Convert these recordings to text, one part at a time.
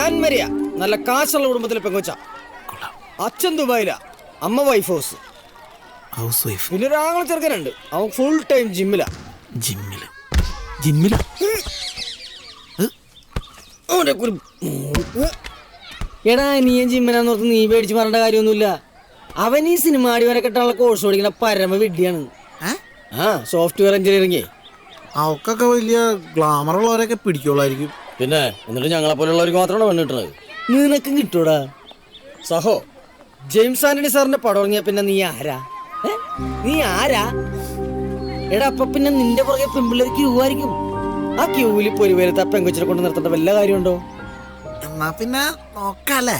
ആൻമരിയ നല്ല കാശുള്ള കുടുംബത്തിലെ പെങ്കൊച്ച. അച്ഛൻ ദുബായില, അമ്മ വൈഫ് ഹൗസ് വൈഫ്. പിന്നെ ഒരാങ്ങളെ ചെറുക്കനുണ്ട്, അവൻ ഫുൾ ടൈം ജിമ്മിലാ. എടാ നീയും ജിമ്മിനാന്ന് ഓർത്ത് നീ പേടിച്ച് പറയേണ്ട കാര്യമൊന്നുമില്ല. അവൻ ഈ സിനിമാടി വരെ കെട്ടാനുള്ള കോഴ്സ് പഠിക്കുന്ന പരമ വിഡ്ഢിയാണ്. Software engineering. അവക്കൊക്കെ വലിയ ഗ്ലാമർ ഉള്ളവരൊക്കെ പിടിക്കുള്ളായിരിക്കും. പിന്നെ എന്നിട്ട് ഞങ്ങളെ പോലുള്ളവർക്ക് മാത്രമാണ് പെണ്ണ് കിട്ടണത്. നിനക്കും കിട്ടൂടാ സഹോ. ജെയിംസ് ആന്റണി സാറിന്റെ പടം ഇറങ്ങിയ പിന്നെ നീ ആരാ? എടാ അപ്പൊ പിന്നെ നിന്റെ പുറകെ പെമ്പിള്ളേർ ക്യൂ ആയിരിക്കും. ആ ക്യൂവിൽ പൊരുവേലത്തെ ആ പെങ്കൊച്ചിനെ കൊണ്ട് നിർത്തേണ്ട വല്ല കാര്യമുണ്ടോ? എന്നാ പിന്നെ നോക്കാല്ലേ.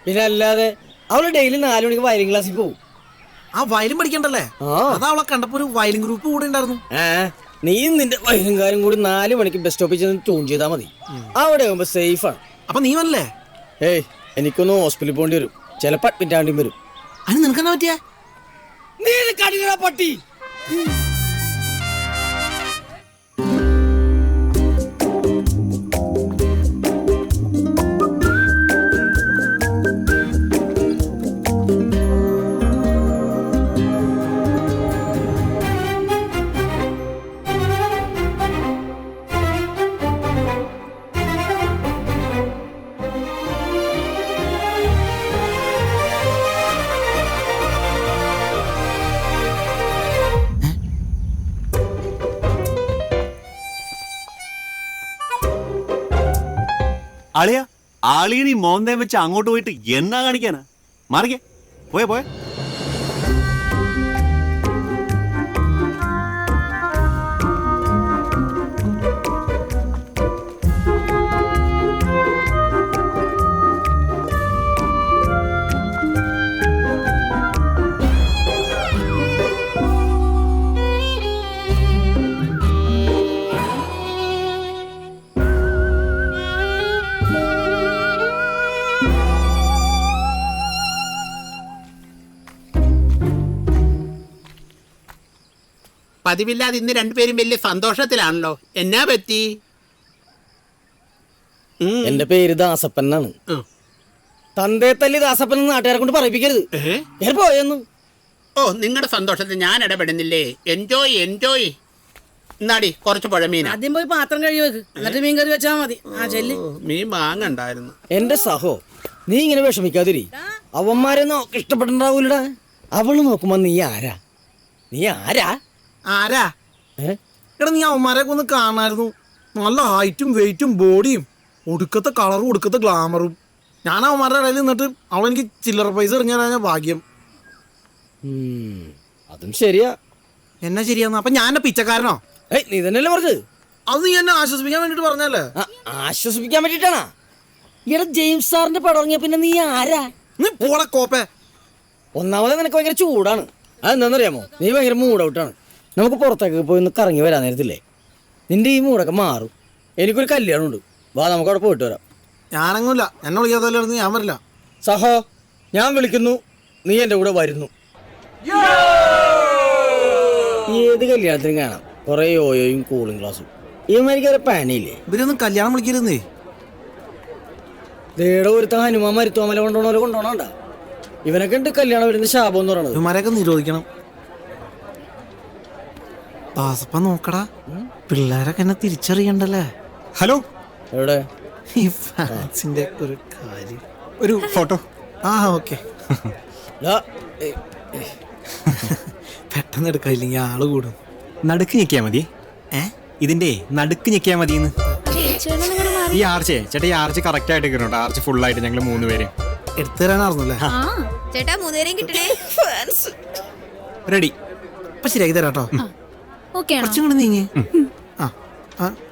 പിന്നെ അല്ലാതെ അവള് ഡെയിലി 4 മണിക്ക് വയലിൻ ക്ലാസ്സിൽ പോകും. ആ വയലിൻ പഠിക്കണ്ടല്ലേ? അതാ അവളെ കണ്ടപ്പോ ഒരു വയലിൻ ഗ്രൂപ്പ് കൂടെ ഉണ്ടായിരുന്നു. നീ നിന്റെ വയലിൻകാരും കൂടി 4 മണിക്ക് ബസ് സ്റ്റോപ്പിൽ ചെന്ന് ട്യൂൺ ചെയ്താൽ മതി. അവിടെ ആകുമ്പോ സേഫ് ആണ്. അപ്പൊ നീ വന്നല്ലേ? എനിക്കൊന്ന് ഹോസ്പിറ്റലിൽ പോകേണ്ടി വരും, ചിലപ്പോ അഡ്മിറ്റ് ആവേണ്ടി വരും. അതിന് നിനക്കെന്നാ പറ്റിയ? നീ കടിക്കണ പട്ടി. അളിയ ആളിയനി മോന്തേം വെച്ച് അങ്ങോട്ട് പോയിട്ട് എന്നാ കാണിക്കാനാ? മാറിക്കേ, പോയെ. പതിവില്ലാതെ ഇന്ന് രണ്ടുപേരും വലിയ സന്തോഷത്തിലാണല്ലോ. എന്നാ പറ്റി? എന്റെ പേര് ദാസപ്പൻ എന്നാണ്. തന്തേ തല്ലി ദാസപ്പൻ നാട്ടുകാരെ കൊണ്ട് പറയിപ്പിക്കരുത്. പോയെന്നു. ഓ, നിങ്ങളുടെ സന്തോഷത്തിൽ ഞാൻ ഇടപെടുന്നില്ലേ. എൻജോയ്. എന്നാടി കുറച്ച് പുഴമീൻ ആദ്യം പോയി പാത്രം കഴുകി വെക്ക്, എന്നിട്ട് മീൻ കറി വെച്ചാൽ മതി. മീൻ വാങ്ങണ്ടായിരുന്നു. എന്റെ സഹോ, നീ ഇങ്ങനെ വിഷമിക്കാതിരി. അവന്മാരെന്നോ ഇഷ്ടപ്പെട്ടുണ്ടാവൂലടാ. അവള് നോക്കുമ്പോ നീ ആരാ? എടാ നീ അവന്മാരെയൊക്കെ ഒന്ന് കാണായിരുന്നു. നല്ല ഹൈറ്റും വെയിറ്റും ബോഡിയും ഒടുക്കത്തെ കളറും ഒടുക്കത്തെ ഗ്ലാമറും. ഞാൻ അവന്മാരുടെ ഇടയിൽ നിന്നിട്ട് അവളെനിക്ക് ചില്ലറ പൈസ എറിഞ്ഞാൽ ഭാഗ്യം. അതും ശരിയാ. എന്നാ ശരിയാന്ന്? അപ്പൊ ഞാൻ പിച്ചക്കാരനോ? നീ തന്നെയല്ലേ പറഞ്ഞത്? അത് നീ എന്നെ ആശ്വസിപ്പിക്കാൻ വേണ്ടിട്ട് പറഞ്ഞല്ലേ? ആശ്വസിപ്പിക്കാൻ വേണ്ടിട്ടാണാ? ഇവിടെ ജെയിംസ് സാറിന്റെ പടം ഇറങ്ങിയ പിന്നെ നീ ആരാ? നീ പോടെ കോപ്പേ. ഒന്നാമത് നിനക്ക് ഭയങ്കര ചൂടാണ്. അതെന്താണെന്നറിയാമോ? നീ ഭയങ്കര മൂഡ് ഔട്ടാണ്. നമുക്ക് പുറത്തേക്ക് പോയി ഒന്ന് കറങ്ങി വരാൻ നേരത്തില്ലേ നിന്റെ ഈ മൂടൊക്കെ മാറും. എനിക്കൊരു കല്യാണമുണ്ട്, വാ നമുക്ക് അവിടെ പോയിട്ട് വരാം. ഞാനങ്ങൂല്ല, എന്നെ വിളിക്കാത്തല്ലായിരുന്നു ഞാൻ വരില്ല. സഹോ, ഞാൻ വിളിക്കുന്നു, നീ എൻ്റെ കൂടെ വരുന്നു. ഏത് കല്യാണത്തിനും കാണാം കുറെ ഓയോയും കൂളിംഗ് ഗ്ലാസും. ഇവന്മാരിക്കാരെ പാനിയില്ലേ? ഇവരൊന്നും കല്യാണം വിളിക്കരുന്നേ. ദേടെ ഒരുത്ത ഹനുമാൻ മരുത്തോമല കൊണ്ടോണോണ്ടാ. ഇവനൊക്കെ ഉണ്ട് കല്യാണം വരുന്ന ശാപം എന്ന് പറയണത്. ഇവന്മാരെയൊക്കെ നിരോധിക്കണം. ദാസപ്പ നോക്കടാ, പിള്ളേരൊക്കെ എന്നെ തിരിച്ചറിയണ്ടല്ലേ. ഹലോ, എവിടെ ഈ ഫാൻസിന്റെ ഒരു കാര്യം. ഒരു ഫോട്ടോ. ഓക്കെ. പെട്ടെന്ന് എടുക്കാം, ഇല്ലെങ്കിൽ ആള് കൂടും. നടുക്ക് ഞെക്കിയാ മതി. ഇതിന്റെ നടുക്ക് ഞെക്കിയാ മതിന്ന്. ഈ ആർച്ച് ചേട്ടാ, ഈ ആർച്ച് കറക്റ്റ് ആയിട്ട് കിട്ടണം. ആർച്ച് ഫുൾ ആയിട്ട് ഞങ്ങൾ 3 പേര് എടുത്തു തരാനായിരുന്നല്ലേ? ചേട്ടാ 3 പേരെയും കിട്ടണേ. റെഡി. അപ്പൊ ശരിയാക്കി തരാട്ടോ. കുറച്ചും കൂടെ നീങ്ങി.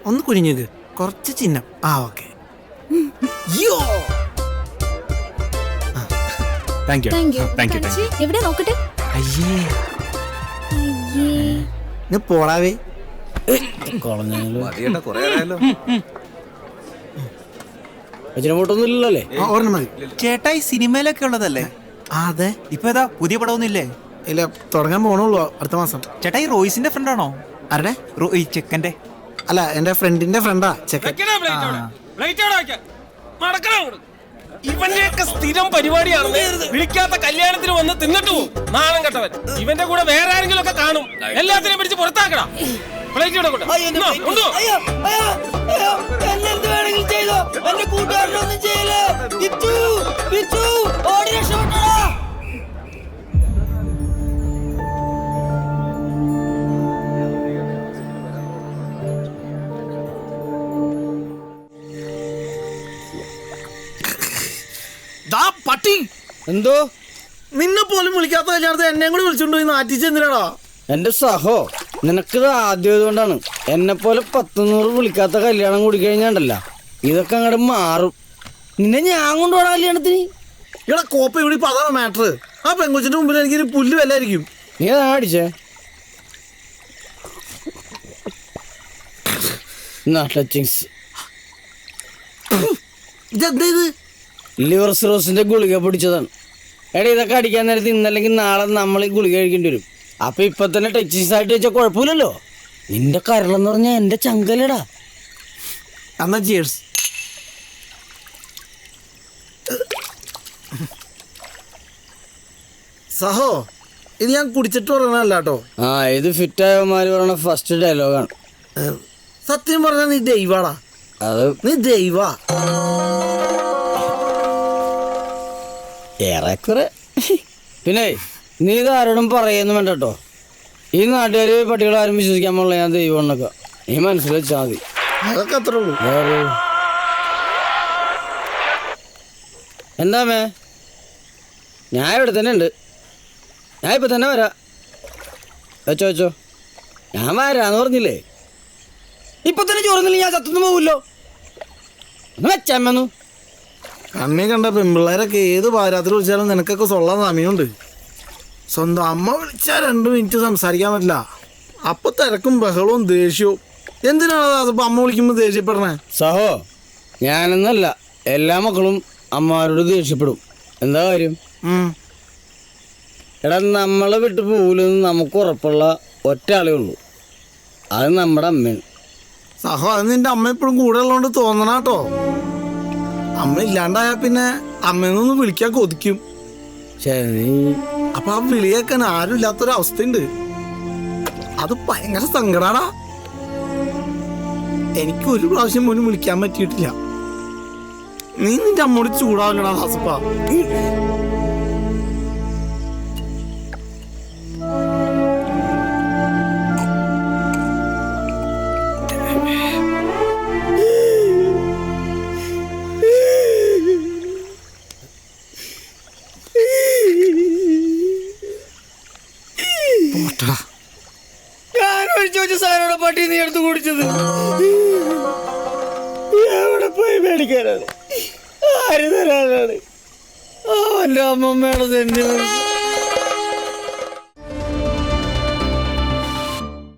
ഒന്ന് കുനിഞ്ഞേക്ക്, കുറച്ച് ചിഹ്നം. ഓക്കെ. എവിടെ നോക്കട്ടെ. അയ്യേ പോടാവേ. ഫോട്ടോന്നുമില്ലല്ലേ? ഒരെണ്ണം മതി. ചേട്ടാ ഈ സിനിമയിലൊക്കെ ഉള്ളതല്ലേ? അതെ. ഇപ്പൊ ഏതാ പുതിയ പടമൊന്നുമില്ലേ? ഇല്ല, തുടങ്ങാൻ പോണുള്ളൂ അടുത്ത മാസം. ചേട്ടാ ഈ റോയ്സിന്റെ ഫ്രണ്ട് ആണോ? ആരുടെ? ഈ ചെക്കന്റെ. അല്ല, എന്റെ ഫ്രണ്ടിന്റെ ഫ്രണ്ടാ ചെക്കൻ. നടക്കണം. ഇവന്റെയൊക്കെ സ്ഥിരം പരിപാടിയാണ് വിളിക്കാത്ത കല്യാണത്തിന് വന്ന് തിന്നിട്ടു പോകും. നാണം കെട്ടവൻ. ഇവന്റെ കൂടെ വേറെ ആരെങ്കിലും ഒക്കെ കാണും. എല്ലാത്തിനെയും പിടിച്ച് പുറത്താക്കടാ. പ്ലേറ്റ് ഇവിടെ കൊണ്ടോ. പട്ടി എന്തോ നിന്നെ പോലും വിളിക്കാത്ത കല്യാണത്തെ എന്നെയും കൂടി വിളിച്ചോണ്ട് പോയി നാറ്റിച്ചെന്തിനാടാ? എന്റെ സഹോ, നിനക്കിത് ആദ്യമായതുകൊണ്ടാണ്. എന്നെ പോലെ 100 വിളിക്കാത്ത കല്യാണം കൂടി കഴിഞ്ഞാണ്ടല്ല ഇതൊക്കെ അങ്ങോട്ട് മാറും. നിന്നെ ഞാൻ കൊണ്ടുപോടാ കല്യാണത്തിന്. ഇവിടെ കോപ്പ ഇവിടെ ഇപ്പൊ അതാണ് മാറ്റർ. ആ പെങ്കൊച്ചിന്റെ മുമ്പിൽ എനിക്ക് പുല്ല് വിലായിരിക്കും. നീ അതാ അടിച്ചേ. ടച്ചിങ്സ് ഇതെന്താ ഇത്? ലിവർ സിറോസിന്റെ ഗുളിക പിടിച്ചതാണ്. എടാ ഇതൊക്കെ അടിക്കാൻ നേരത്ത് ഇന്നല്ലെങ്കിൽ നാളെ നമ്മൾ ഈ ഗുളിക കഴിക്കേണ്ടി വരും. അപ്പൊ ഇപ്പൊ തന്നെ ടച്ചിങ്സ് ആയിട്ട് വെച്ചാൽ കുഴപ്പമില്ലല്ലോ. നിന്റെ കരളെന്ന് പറഞ്ഞാൽ എന്റെ ചങ്കലടാ. എന്നാ ചിയേഴ്സ്. സഹോ, ഇത് ഞാൻ കുടിച്ചിട്ട് പറയണല്ല കേട്ടോ. ആ ഇത് ഫിറ്റായവന്മാര് പറയണ ഫസ്റ്റ് ഡയലോഗാണ്. സത്യം പറഞ്ഞാൽ നീ ദൈവാടാ. അത് നീ ദൈവാ. ഏറെക്കുറെ. പിന്നെ നീ ഇത് ആരോടും പറയുന്നു വേണ്ട കേട്ടോ. ഈ നാട്ടുകാർ പട്ടികളാരും വിശ്വസിക്കാൻ പാടില്ല ഞാൻ ദൈവം എന്നൊക്കെ. നീ മനസ്സിൽ വെച്ചാൽ മതി. അതൊക്കെ അത്രേ ഉള്ളൂ. എന്താ മേ, ഞാൻ ഇവിടെ തന്നെ ഉണ്ട്. ഞാൻ ഇപ്പം തന്നെ വരാം. വെച്ചോ വെച്ചോ. ഞാൻ വരാന്ന് പറഞ്ഞില്ലേ. ഇപ്പൊ തന്നെ ചോറുന്നില്ല ഞാൻ ചത്തൊന്നും പോകില്ലോ. ഒന്ന് വെച്ചാമ്മന്നു. കണ്ണി കണ്ട പെൺപിള്ളേരൊക്കെ ഏത് പാരാത്തിൽ വിളിച്ചാലും നിനക്കൊക്കെ സൊള്ളാൻ സമയമുണ്ട്. സ്വന്തം അമ്മ വിളിച്ചാൽ 2 മിനിറ്റ് സംസാരിക്കാൻ പറ്റില്ല. അപ്പൊ തിരക്കും ബഹളവും ദേഷ്യവും. എന്തിനാണ് അതിപ്പോ അമ്മ വിളിക്കുമ്പോൾ ദേഷ്യപ്പെടണേ? സഹോ, ഞാനെന്നല്ല എല്ലാ മക്കളും അമ്മമാരോട് ദേഷ്യപ്പെടും. എന്താ കാര്യം? എടാ നമ്മളെ വിട്ട് പോകില്ലെന്ന് നമുക്ക് ഉറപ്പുള്ള ഒറ്റ ആളേ ഉള്ളൂ. അത് നമ്മുടെ അമ്മയാണ്. സഹോ, അത് നിന്റെ അമ്മ എപ്പോഴും കൂടെ ഉള്ളതുകൊണ്ട് തോന്നണാട്ടോ. അമ്മ ഇല്ലാണ്ടായാ പിന്നെ അമ്മയെന്നൊന്ന് വിളിക്കാൻ കൊതിക്കും. ശരി. അപ്പൊ ആ വിളിയേക്കാൻ ആരും ഇല്ലാത്തൊരവസ്ഥയുണ്ട്. അത് ഭയങ്കര സങ്കടാടാ. എനിക്ക് ഒരു പ്രാവശ്യം പോലും വിളിക്കാൻ പറ്റിയിട്ടില്ല. നീ നിന്റെ അമ്മോട് ചൂടാവില്ലടാ ദാസപ്പ. ഞാൻ ഒഴിച്ചു വെച്ച സാധനോടെ പട്ടി നീ എടുത്ത് കുടിച്ചത്. എവിടെ പോയി മേടിക്കാനാണ്? ആര് തരാനാണ്? അവന്റെ അമ്മമ്മയുടെ തന്നെ